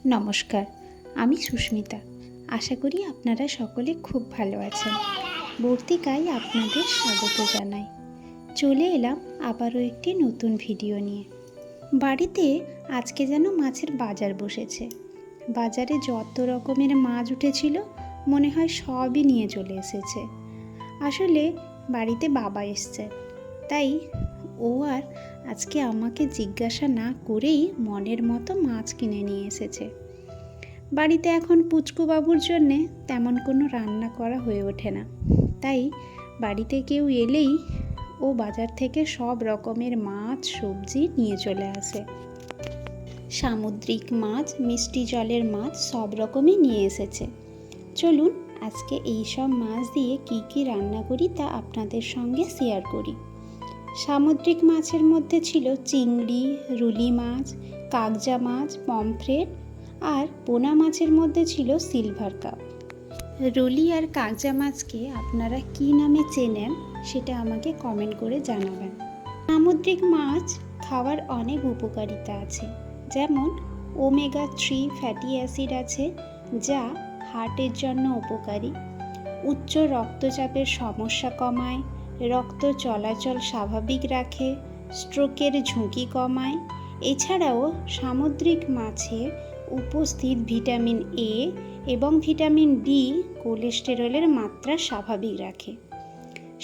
নমস্কার, আমি সুস্মিতা। আশা করি আপনারা সকলে খুব ভালো আছেন। বর্তিকায় আপনাদের স্বাগত জানাই। চলে এলাম আবারও একটি নতুন ভিডিও নিয়ে। বাড়িতে আজকে যেন মাছের বাজার বসেছে। বাজারে যত রকমের মাছ উঠেছিল মনে হয় সবই নিয়ে চলে এসেছে। আসলে বাড়িতে বাবা এসছে, তাই ও আর আজকে আমাকে জিজ্ঞাসা না করেই মনের মতো মাছ কিনে নিয়ে এসেছে। বাড়িতে এখন পুচকু বাবুর জন্যে তেমন কোনো রান্না করা হয়ে ওঠে না, তাই বাড়িতে কেউ এলেই ও বাজার থেকে সব রকমের মাছ সবজি নিয়ে চলে আসে। সামুদ্রিক মাছ, মিষ্টি জলের মাছ সব রকমই নিয়ে এসেছে। চলুন আজকে এই সব মাছ দিয়ে কি রান্না করি তা আপনাদের সঙ্গে শেয়ার করি। সামুদ্রিক মাছের মধ্যে ছিল চিংড়ি, রুলি মাছ, কাকজা মাছ, পমফ্রেট, আর পোনা মাছের মধ্যে ছিল সিলভার কাপ। রুলি আর কাকজা মাছকে আপনারা কী নামে চেনেন সেটা আমাকে কমেন্ট করে জানাবেন। সামুদ্রিক মাছ খাওয়ার অনেক উপকারিতা আছে, যেমন ওমেগা 3 ফ্যাটি অ্যাসিড আছে, যা হার্টের জন্য উপকারী, উচ্চ রক্তচাপের সমস্যা কমায়, রক্ত চলাচল স্বাভাবিক রাখে, স্ট্রোকের ঝুঁকি কমায়। এছাড়াও সামুদ্রিক মাছে উপস্থিত ভিটামিন এ এবং ভিটামিন ডি কোলেস্টেরলের মাত্রা স্বাভাবিক রাখে।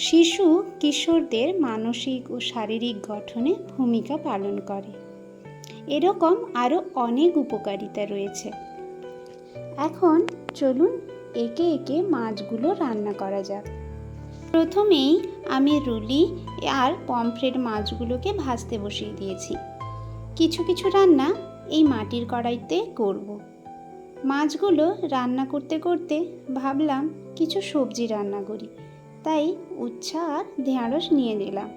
শিশু কিশোরদের মানসিক ও শারীরিক গঠনে ভূমিকা পালন করে। এরকম আরও অনেক উপকারিতা রয়েছে। এখন চলুন একে একে মাছগুলো রান্না করা যাক। প্রথমেই আমি রুলি আর পমফ্রেট মাছগুলোকে ভাজতে বসিয়ে দিয়েছি। কিছু কিছু রান্না এই মাটির কড়াইতে করব। মাছগুলো রান্না করতে করতে ভাবলাম কিছু সবজি রান্না করি, তাই উচ্ছে আর ঢেঁড়স নিয়ে নিলাম।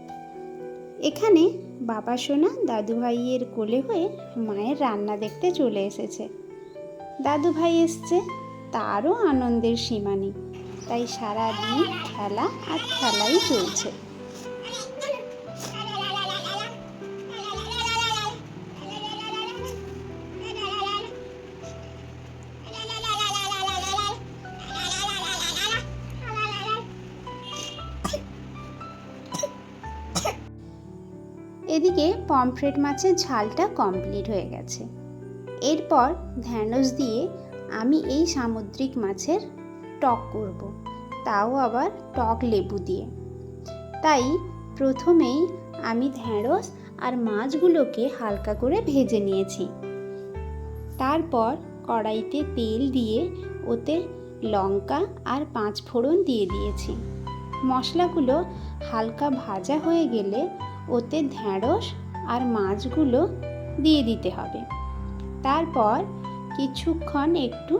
এখানে বাবা সোনা দাদু ভাইয়ের কোলে হয়ে মায়ের রান্না দেখতে চলে এসেছে। দাদু ভাই এসছে, তারও আনন্দের সীমা নেই, তাই সারাদিন খেলা আর খেলাই চলছে। এদিকে পমফ্রেট মাছের ঝালটা কমপ্লিট হয়ে গেছে। এরপর ঢ্যাঁড়স দিয়ে আমি এই সামুদ্রিক মাছের টক করব, তাও আবার টক লেবু দিয়ে। তাই প্রথমেই আমি ঢ্যাঁড়স আর মাছগুলোকে হালকা করে ভেজে নিয়েছি। তারপর কড়াইতে তেল দিয়ে ওতে লঙ্কা আর 5 ফোড়ন দিয়ে দিয়েছি। মশলাগুলো হালকা ভাজা হয়ে গেলে ওতে ঢ্যাঁড়স আর মাছগুলো দিয়ে দিতে হবে। তারপর কিছুক্ষণ একটু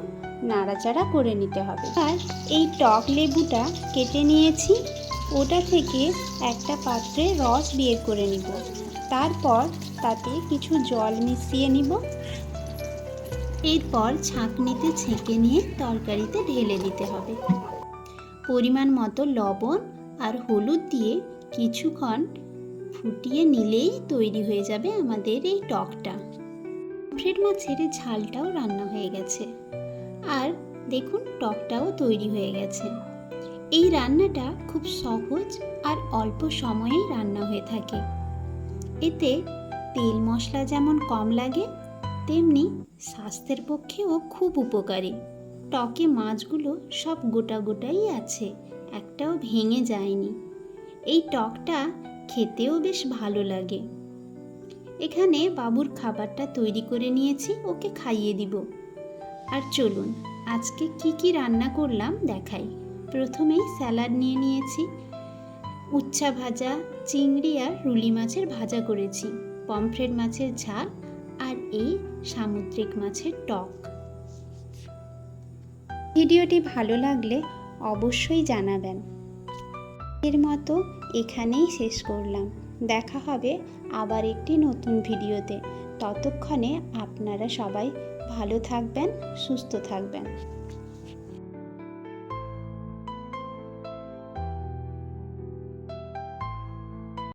নাড়াচাড়া করে নিতে হবে। আর এই টক লেবুটা কেটে নিয়েছি, ওটা থেকে একটা পাত্রে রস বের করে নিব। তারপর তাতে কিছু জল মিশিয়ে নিব। এরপর ছাঁকনিতে ছেঁকে নিয়ে তরকারিতে ঢেলে দিতে হবে। পরিমাণ মতো লবণ আর হলুদ দিয়ে কিছুক্ষণ ফুটিয়ে নিলেই তৈরি হয়ে যাবে আমাদের এই টকটা। পমফ্রেট মাছের ঝালটাও রান্না হয়ে গেছে, আর দেখুন টকটাও তৈরি হয়ে গেছে। এই রান্নাটা খুব সহজ আর অল্প সময়েই রান্না হয়ে থাকে। এতে তেল মশলা যেমন কম লাগে, তেমনি স্বাস্থ্যের পক্ষেও খুব উপকারী। টকে মাছগুলো সব গোটা গোটাই আছে, একটাও ভেঙে যায়নি। এই টকটা খেতেও বেশ ভালো লাগে। এখানে বাবুর খাবারটা তৈরি করে নিয়েছি, ওকে খাইয়ে দিব। আর চলুন আজকে কি রান্না করলাম দেখাই। প্রথমেই স্যালাড নিয়ে নিয়েছি, উচ্ছা ভাজা, চিংড়ি আর রুলি মাছের ভাজা করেছি, পমফ্রেট মাছের ঝাল আর এই সামুদ্রিক মাছের টক। ভিডিওটি ভালো লাগলে অবশ্যই জানাবেন। এর মতো এখানেই শেষ করলাম। দেখা হবে আবার একটি নতুন ভিডিওতে। ততক্ষণে আপনারা সবাই ভালো থাকবেন, সুস্থ থাকবেন।